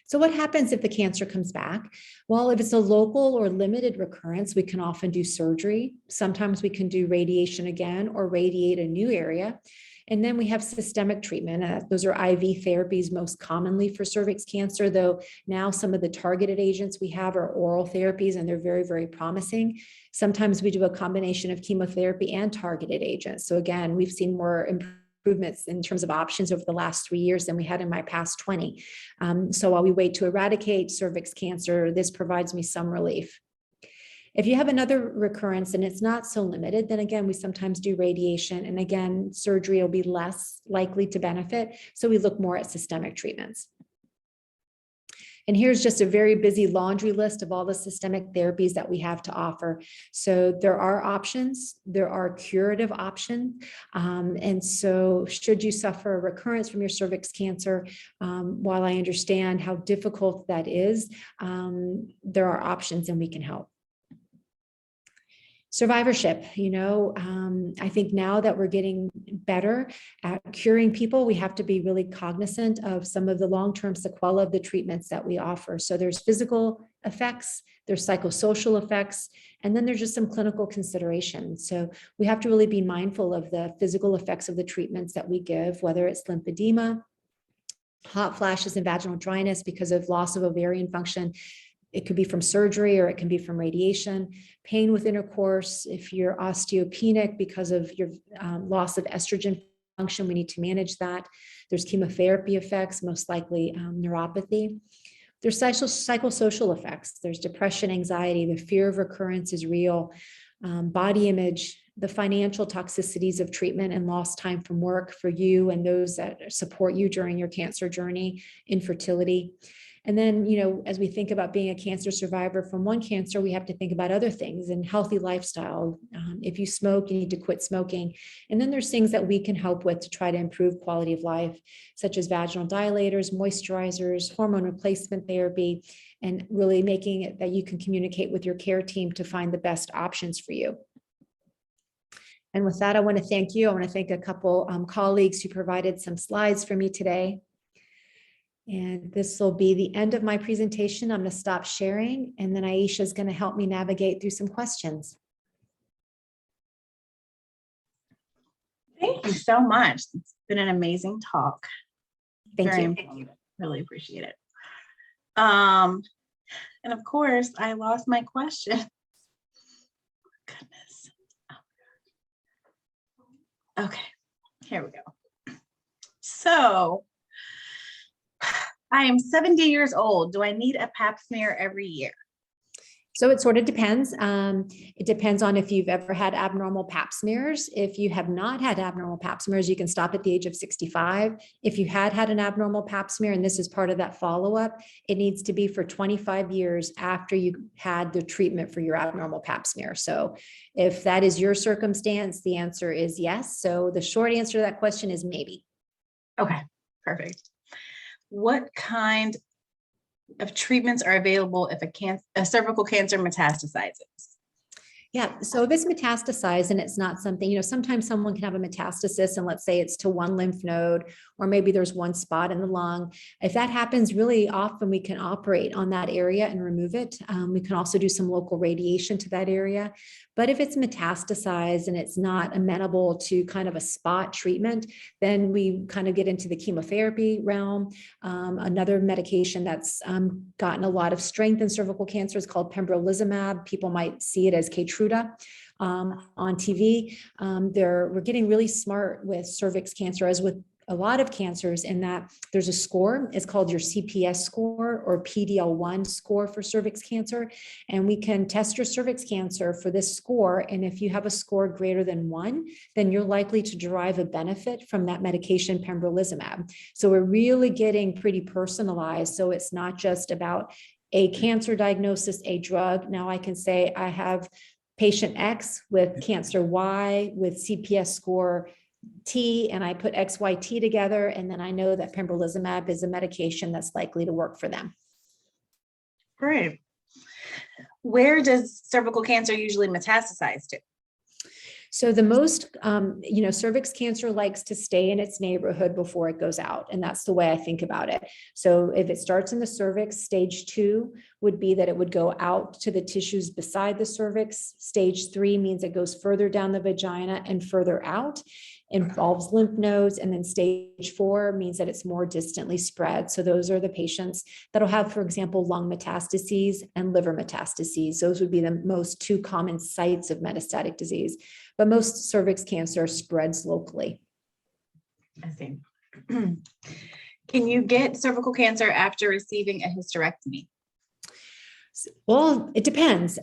So what happens if the cancer comes back? Well, if it's a local or limited recurrence, we can often do surgery. Sometimes we can do radiation again or radiate a new area. And then we have systemic treatment. Those are IV therapies most commonly for cervix cancer, though now some of the targeted agents we have are oral therapies, and they're very, very promising. Sometimes we do a combination of chemotherapy and targeted agents. So again, we've seen more improvements in terms of options over the last 3 years than we had in my past 20. So while we wait to eradicate cervix cancer, this provides me some relief. If you have another recurrence and it's not so limited, then again, we sometimes do radiation, and again, surgery will be less likely to benefit. So we look more at systemic treatments. And here's just a very busy laundry list of all the systemic therapies that we have to offer. So there are options, there are curative options. And so should you suffer a recurrence from your cervix cancer, while I understand how difficult that is, there are options and we can help. Survivorship, I think now that we're getting better at curing people, we have to be really cognizant of some of the long-term sequelae of the treatments that we offer. So there's physical effects, there's psychosocial effects, and then there's just some clinical considerations. So we have to really be mindful of the physical effects of the treatments that we give, whether it's lymphedema, hot flashes and vaginal dryness because of loss of ovarian function. It could be from surgery or it can be from radiation, pain with intercourse. If you're osteopenic because of your loss of estrogen function, we need to manage that. There's chemotherapy effects, most likely neuropathy. There's psychosocial effects. There's depression, anxiety, the fear of recurrence is real, body image, the financial toxicities of treatment and lost time from work for you and those that support you during your cancer journey, infertility. And then, as we think about being a cancer survivor from one cancer, we have to think about other things and healthy lifestyle. If you smoke, you need to quit smoking. And then there's things that we can help with to try to improve quality of life, such as vaginal dilators, moisturizers, hormone replacement therapy, and really making it that you can communicate with your care team to find the best options for you. And with that, I want to thank you. I want to thank a couple colleagues who provided some slides for me today. And this will be the end of my presentation. I'm going to stop sharing, and then Aisha is going to help me navigate through some questions. Thank you so much. It's been an amazing talk. Thank you. Informative. Really appreciate it. And of course, I lost my question. Goodness. Okay, here we go. So I am 70 years old. Do I need a pap smear every year? So it sort of depends. It depends on if you've ever had abnormal pap smears. If you have not had abnormal pap smears, you can stop at the age of 65. If you had an abnormal pap smear, and this is part of that follow-up, it needs to be for 25 years after you had the treatment for your abnormal pap smear. So if that is your circumstance, the answer is yes. So the short answer to that question is maybe. Okay, perfect. What kind of treatments are available if a cervical cancer metastasizes? Yeah, so if it's metastasized and it's not something, sometimes someone can have a metastasis and let's say it's to one lymph node, or maybe there's one spot in the lung. If that happens, really often we can operate on that area and remove it. We can also do some local radiation to that area. But if it's metastasized and it's not amenable to kind of a spot treatment, then we kind of get into the chemotherapy realm. Another medication that's gotten a lot of strength in cervical cancer is called pembrolizumab. People might see it as Keytruda on TV. We're getting really smart with cervix cancer, as with a lot of cancers, in that there's a score. It's called your CPS score or PDL1 score for cervix cancer. And we can test your cervix cancer for this score. And if you have a score greater than 1, then you're likely to derive a benefit from that medication pembrolizumab. So we're really getting pretty personalized. So it's not just about a cancer diagnosis, a drug. Now I can say I have patient X with cancer Y with CPS score T, and I put XYT together, and then I know that pembrolizumab is a medication that's likely to work for them. Great. Where does cervical cancer usually metastasize to? So the most, cervix cancer likes to stay in its neighborhood before it goes out. And that's the way I think about it. So if it starts in the cervix, stage 2 would be that it would go out to the tissues beside the cervix. Stage 3 means it goes further down the vagina and further out, involves lymph nodes. And then stage 4 means that it's more distantly spread. So those are the patients that'll have, for example, lung metastases and liver metastases. Those would be the most 2 common sites of metastatic disease. But most cervix cancer spreads locally. I see. Can you get cervical cancer after receiving a hysterectomy? Well, it depends.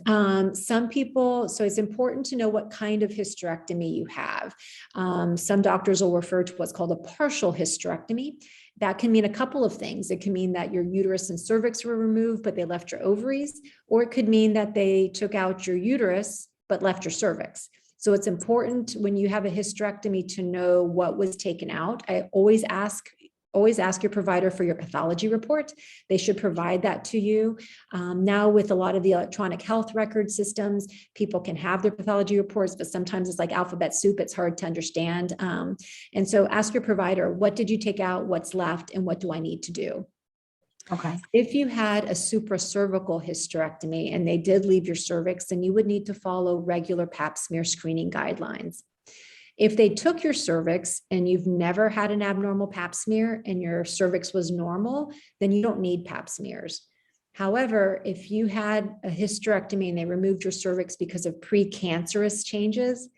Some people, so it's important to know what kind of hysterectomy you have. Some doctors will refer to what's called a partial hysterectomy. That can mean a couple of things. It can mean that your uterus and cervix were removed, but they left your ovaries, or it could mean that they took out your uterus, but left your cervix. So it's important when you have a hysterectomy to know what was taken out. I always ask your provider for your pathology report. They should provide that to you. Now with a lot of the electronic health record systems, people can have their pathology reports, but sometimes it's like alphabet soup. It's hard to understand. And so ask your provider, what did you take out? What's left? And what do I need to do? Okay. If you had a supracervical hysterectomy and they did leave your cervix, then you would need to follow regular pap smear screening guidelines. If they took your cervix and you've never had an abnormal pap smear and your cervix was normal, then you don't need pap smears. However, if you had a hysterectomy and they removed your cervix because of precancerous changes,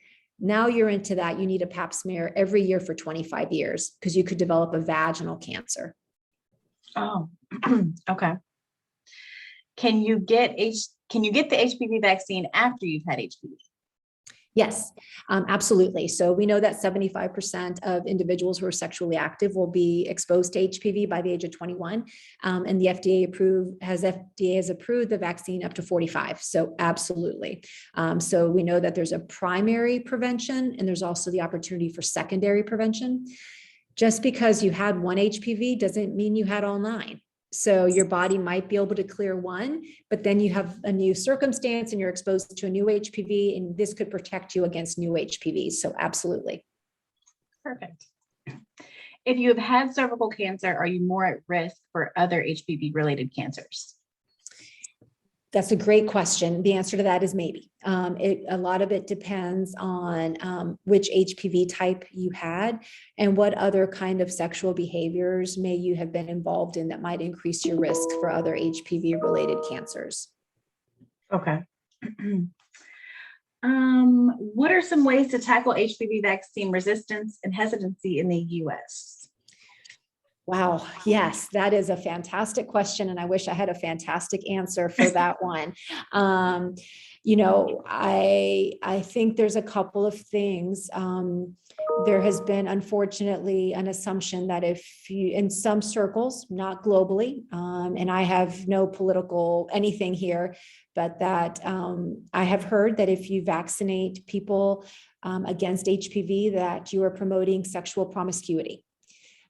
now you're into that. You need a pap smear every year for 25 years because you could develop a vaginal cancer. Oh, okay. Can you get the HPV vaccine after you've had HPV? Yes, absolutely. So we know that 75% of individuals who are sexually active will be exposed to HPV by the age of 21. And the FDA has approved the vaccine up to 45. So absolutely. So we know that there's a primary prevention and there's also the opportunity for secondary prevention. Just because you had one HPV doesn't mean you had all 9. So your body might be able to clear one, but then you have a new circumstance and you're exposed to a new HPV, and this could protect you against new HPVs. So absolutely. Perfect. If you have had cervical cancer, are you more at risk for other HPV related cancers? That's a great question. The answer to that is maybe. A lot of it depends on which HPV type you had and what other kind of sexual behaviors may you have been involved in that might increase your risk for other HPV related cancers. Okay. What are some ways to tackle HPV vaccine resistance and hesitancy in the US? Wow. Yes, that is a fantastic question. And I wish I had a fantastic answer for that one. I think there's a couple of things. There has been, unfortunately, an assumption that if you, in some circles, not globally, and I have no political anything here, but that I have heard that if you vaccinate people against HPV, that you are promoting sexual promiscuity.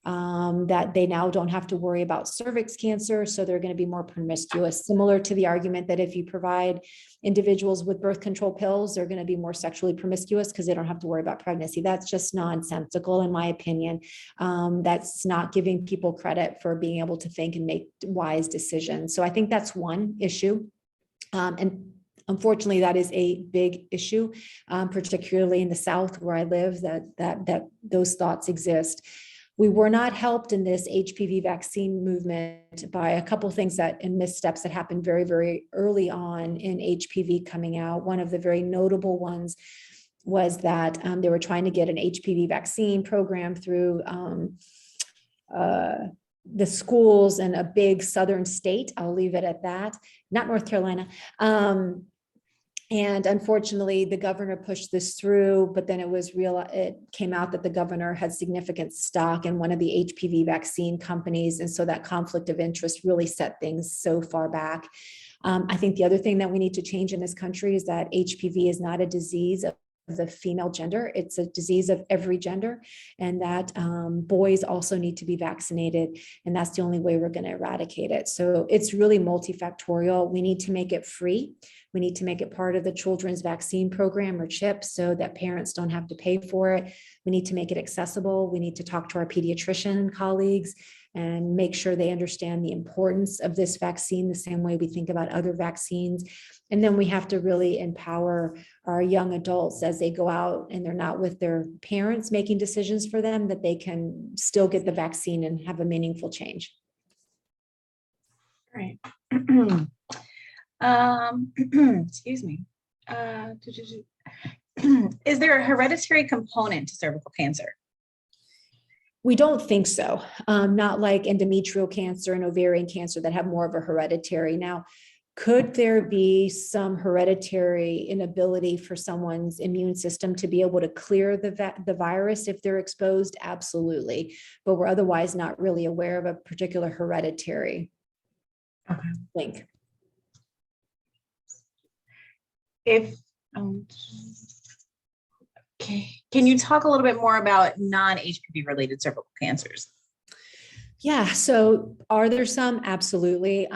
That they now don't have to worry about cervix cancer, so they're going to be more promiscuous, similar to the argument that if you provide individuals with birth control pills, they're going to be more sexually promiscuous because they don't have to worry about pregnancy. That's just nonsensical, in my opinion. That's not giving people credit for being able to think and make wise decisions. So I think that's one issue. And unfortunately, that is a big issue, particularly in the South where I live, that those thoughts exist. We were not helped in this HPV vaccine movement by a couple of things and missteps that happened very, very early on in HPV coming out. One of the very notable ones was that they were trying to get an HPV vaccine program through the schools in a big southern state. I'll leave it at that, not North Carolina. And unfortunately, the governor pushed this through, but then it came out that the governor had significant stock in one of the HPV vaccine companies. And so that conflict of interest really set things so far back. I think the other thing that we need to change in this country is that HPV is not a disease of the female gender. It's a disease of every gender, and that boys also need to be vaccinated. And that's the only way we're going to eradicate it. So it's really multifactorial. We need to make it free. We need to make it part of the children's vaccine program or CHIP so that parents don't have to pay for it. We need to make it accessible. We need to talk to our pediatrician colleagues and make sure they understand the importance of this vaccine the same way we think about other vaccines. And then we have to really empower our young adults as they go out and they're not with their parents making decisions for them, that they can still get the vaccine and have a meaningful change. Right. Excuse me. Is there a hereditary component to cervical cancer? We don't think so. Not like endometrial cancer and ovarian cancer that have more of a hereditary. Now, could there be some hereditary inability for someone's immune system to be able to clear the virus if they're exposed? Absolutely. But we're otherwise not really aware of a particular hereditary link. Can you talk a little bit more about non-HPV related cervical cancers? Yeah, so are there some? Absolutely.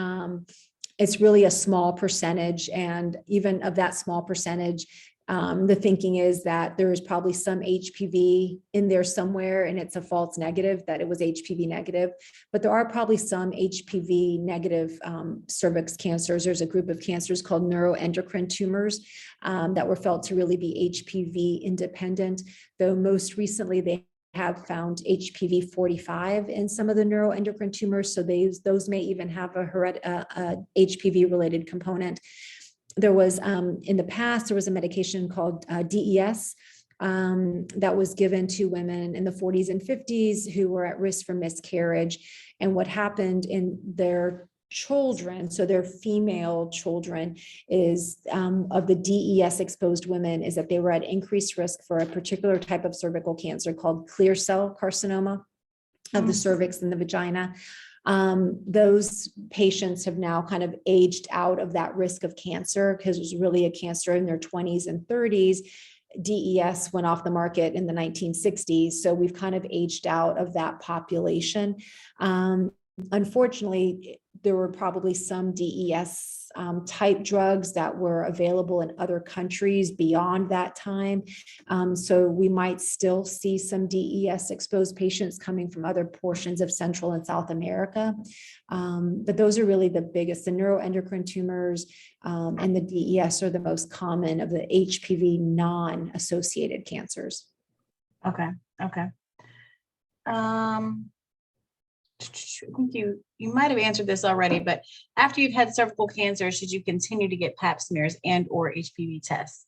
It's really a small percentage, and even of that small percentage, the thinking is that there is probably some HPV in there somewhere, and it's a false negative that it was HPV negative, but there are probably some HPV negative cervix cancers. There's a group of cancers called neuroendocrine tumors that were felt to really be HPV independent, though most recently they have found HPV 45 in some of the neuroendocrine tumors. So those may even have a HPV related component. There was, in the past, there was a medication called DES that was given to women in the 40s and 50s who were at risk for miscarriage. And what happened in their children, so their female children, is of the DES exposed women, is that they were at increased risk for a particular type of cervical cancer called clear cell carcinoma of the cervix and the vagina. Those patients have now kind of aged out of that risk of cancer because it was really a cancer in their 20s and 30s. DES went off the market in the 1960s. So we've kind of aged out of that population. Unfortunately, there were probably some DES type drugs that were available in other countries beyond that time. So we might still see some DES exposed patients coming from other portions of Central and South America. But those are really the biggest. The neuroendocrine tumors and the DES are the most common of the HPV non-associated cancers. Okay. I think you might have answered this already, but after you've had cervical cancer, should you continue to get pap smears and or HPV tests?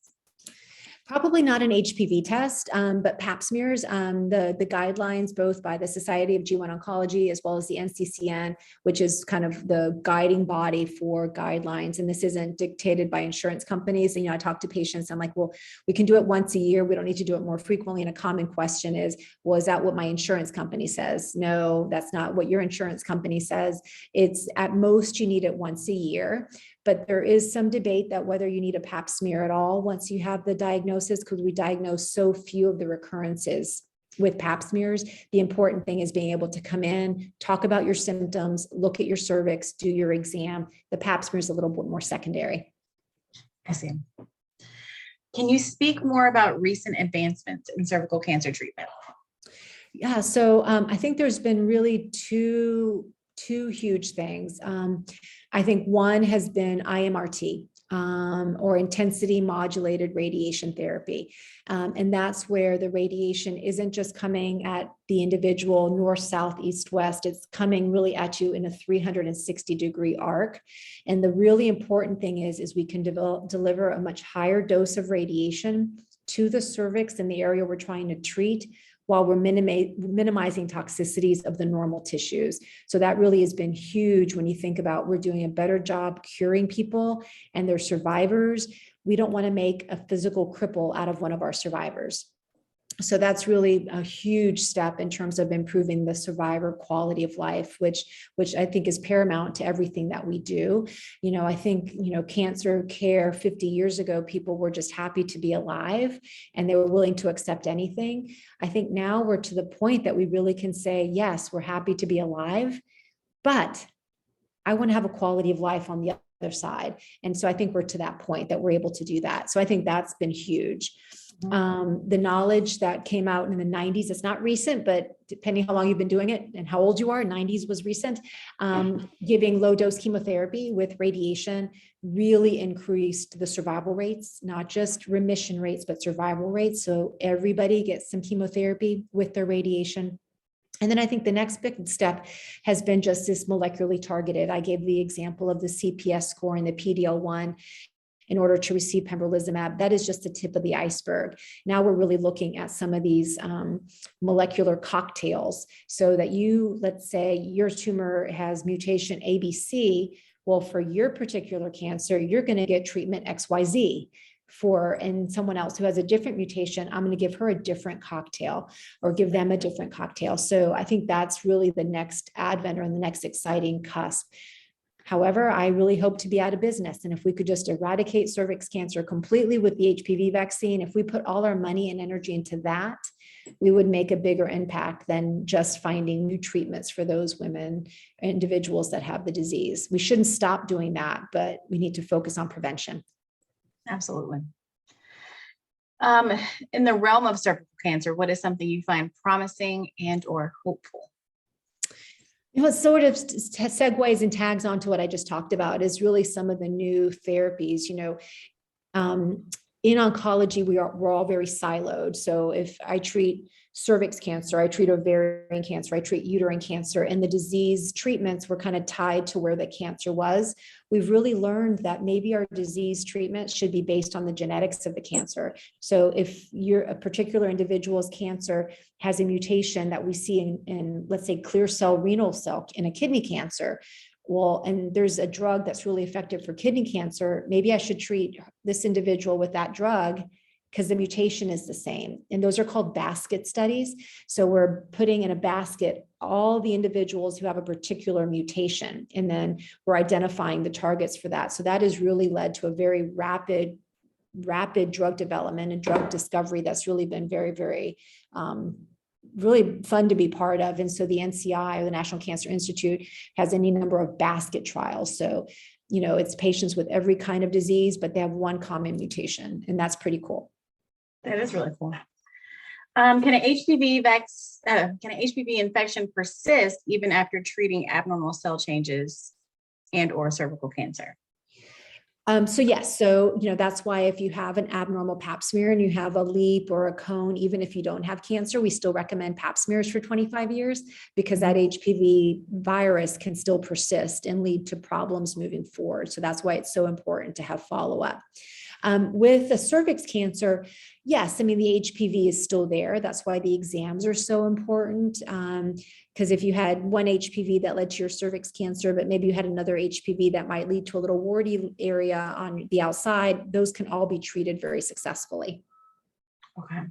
Probably not an HPV test, but pap smears, the guidelines, both by the Society of G1 Oncology as well as the NCCN, which is kind of the guiding body for guidelines. And this isn't dictated by insurance companies. And, I talk to patients, I'm like, well, we can do it once a year. We don't need to do it more frequently. And a common question is, well, is that what my insurance company says? No, that's not what your insurance company says. It's at most you need it once a year. But there is some debate that whether you need a pap smear at all once you have the diagnosis, because we diagnose so few of the recurrences with pap smears. The important thing is being able to come in, talk about your symptoms, look at your cervix, do your exam. The pap smear is a little bit more secondary. I see. Can you speak more about recent advancements in cervical cancer treatment? Yeah, so I think there's been really two huge things. I think one has been IMRT, or intensity modulated radiation therapy. And that's where the radiation isn't just coming at the individual north, south, east, west. It's coming really at you in a 360-degree arc. And the really important thing is we can deliver a much higher dose of radiation to the cervix in the area we're trying to treat, while we're minimizing toxicities of the normal tissues. So that really has been huge when you think about we're doing a better job curing people and their survivors. We don't want to make a physical cripple out of one of our survivors. So that's really a huge step in terms of improving the survivor quality of life, which I think is paramount to everything that we do. I think, cancer care 50 years ago, people were just happy to be alive and they were willing to accept anything. I think now we're to the point that we really can say, yes, we're happy to be alive, but I want to have a quality of life on the other side. And so I think we're to that point that we're able to do that. So I think that's been huge. The knowledge that came out in the 90s, it's not recent, but depending how long you've been doing it and how old you are, 90s was recent, giving low dose chemotherapy with radiation really increased the survival rates, not just remission rates, but survival rates. So everybody gets some chemotherapy with their radiation. And then I think the next big step has been just this molecularly targeted. I gave the example of the CPS score and the PD-L1 in order to receive pembrolizumab. That is just the tip of the iceberg. Now we're really looking at some of these molecular cocktails so that let's say your tumor has mutation ABC. Well, for your particular cancer, you're going to get treatment XYZ. And someone else who has a different mutation, I'm going to give her a different cocktail or give them a different cocktail. So I think that's really the next advent or the next exciting cusp. However, I really hope to be out of business. And if we could just eradicate cervix cancer completely with the HPV vaccine, if we put all our money and energy into that, we would make a bigger impact than just finding new treatments for those women, individuals that have the disease. We shouldn't stop doing that, but we need to focus on prevention. Absolutely. In the realm of cervical cancer, what is something you find promising and or hopeful? It sort of segues and tags onto what I just talked about is really some of the new therapies. In oncology, we're all very siloed. So if I treat cervix cancer, I treat ovarian cancer, I treat uterine cancer, and the disease treatments were kind of tied to where the cancer was. We've really learned that maybe our disease treatment should be based on the genetics of the cancer. So if a particular individual's cancer has a mutation that we see in let's say, clear cell renal cell in a kidney cancer, well, and there's a drug that's really effective for kidney cancer, maybe I should treat this individual with that drug because the mutation is the same. And those are called basket studies. So we're putting in a basket all the individuals who have a particular mutation, and then we're identifying the targets for that. So that has really led to a very rapid drug development and drug discovery that's really been very, very really fun to be part of. And so the NCI, or the National Cancer Institute, has any number of basket trials. So, it's patients with every kind of disease, but they have one common mutation, and that's pretty cool. That is really cool. Can an HPV infection persist even after treating abnormal cell changes and or cervical cancer? So yes, that's why if you have an abnormal pap smear and you have a leap or a cone, even if you don't have cancer, we still recommend pap smears for 25 years because that HPV virus can still persist and lead to problems moving forward. So that's why it's so important to have follow-up. With the cervix cancer, yes, I mean, the HPV is still there. That's why the exams are so important. Because if you had one HPV that led to your cervix cancer, but maybe you had another HPV that might lead to a little warty area on the outside, those can all be treated very successfully. Okay.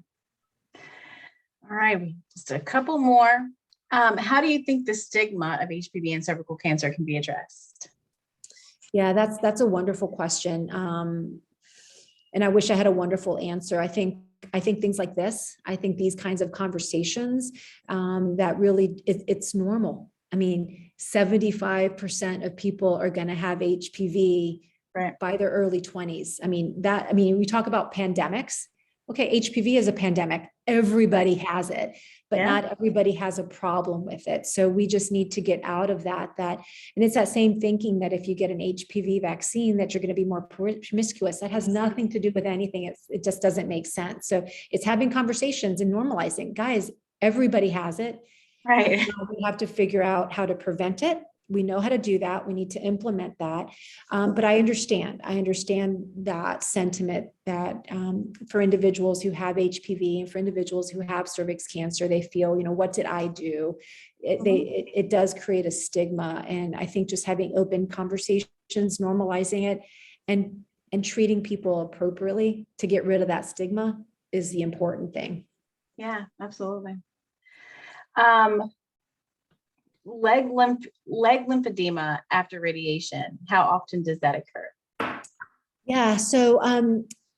All right, just a couple more. How do you think the stigma of HPV and cervical cancer can be addressed? Yeah, that's a wonderful question. And I wish I had a wonderful answer. I think things like this, I think these kinds of conversations, that really, it's normal. I mean, 75% of people are going to have HPV by their early 20s. I mean, we talk about pandemics. Okay, HPV is a pandemic. Everybody has it, but not everybody has a problem with it. So we just need to get out of that, and it's that same thinking that if you get an HPV vaccine, that you're going to be more promiscuous. That has nothing to do with anything. It just doesn't make sense. So it's having conversations and normalizing. Guys, everybody has it. Right. We have to figure out how to prevent it. We know how to do that. We need to implement that. But I understand that sentiment that for individuals who have HPV and for individuals who have cervix cancer, they feel, what did I do? It does create a stigma. And I think just having open conversations, normalizing it, and treating people appropriately to get rid of that stigma is the important thing. Yeah, absolutely. Leg lymphedema after radiation, how often does that occur? Yeah, so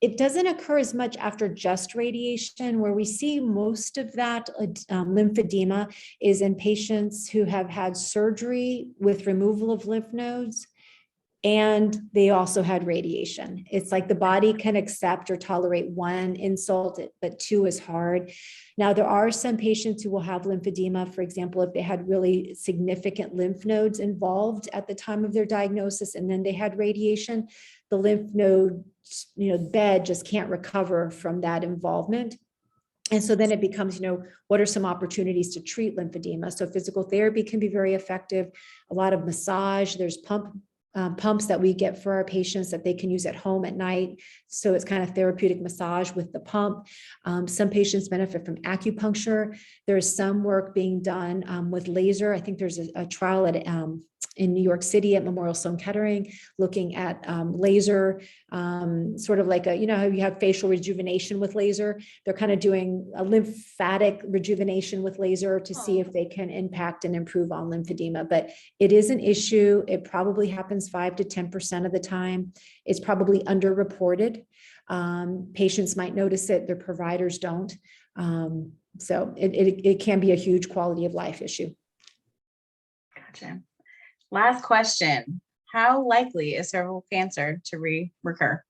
it doesn't occur as much after just radiation. Where we see most of that lymphedema is in patients who have had surgery with removal of lymph nodes, and they also had radiation. It's like the body can accept or tolerate one insult, but two is hard. Now, there are some patients who will have lymphedema, for example, if they had really significant lymph nodes involved at the time of their diagnosis, and then they had radiation, the lymph node, bed just can't recover from that involvement. And so then it becomes, what are some opportunities to treat lymphedema? So physical therapy can be very effective. A lot of massage, there's pumps that we get for our patients that they can use at home at night. So it's kind of therapeutic massage with the pump. Some patients benefit from acupuncture. There's some work being done with laser. I think there's a trial in New York City at Memorial Sloan Kettering looking at laser, sort of like how you have facial rejuvenation with laser. They're kind of doing a lymphatic rejuvenation with laser to see if they can impact and improve on lymphedema. But it is an issue. It probably happens 5 to 10% of the time. It's probably underreported. Patients might notice it, their providers don't. So it can be a huge quality of life issue. Gotcha. Last question. How likely is cervical cancer to recur?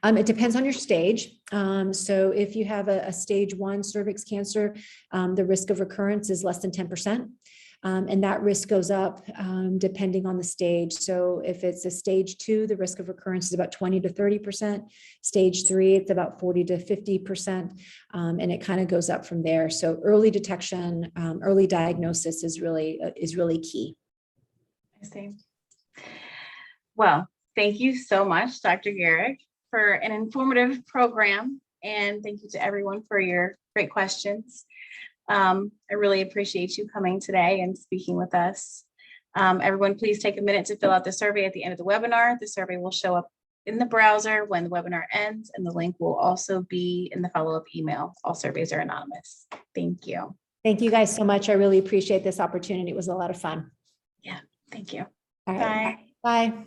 It depends on your stage. So if you have a stage 1 cervix cancer, the risk of recurrence is less than 10%. And that risk goes up depending on the stage. So if it's a stage 2, the risk of recurrence is about 20 to 30%. Stage 3, it's about 40 to 50%. And it kind of goes up from there. So early detection, early diagnosis is really key. I see. Well, thank you so much, Dr. Gehrig, for an informative program. And thank you to everyone for your great questions. I really appreciate you coming today and speaking with us. Everyone, please take a minute to fill out the survey at the end of the webinar. The survey will show up in the browser when the webinar ends, and the link will also be in the follow-up email. All surveys are anonymous. Thank you. Thank you guys so much. I really appreciate this opportunity. It was a lot of fun. Yeah, thank you. All right. Bye. Bye.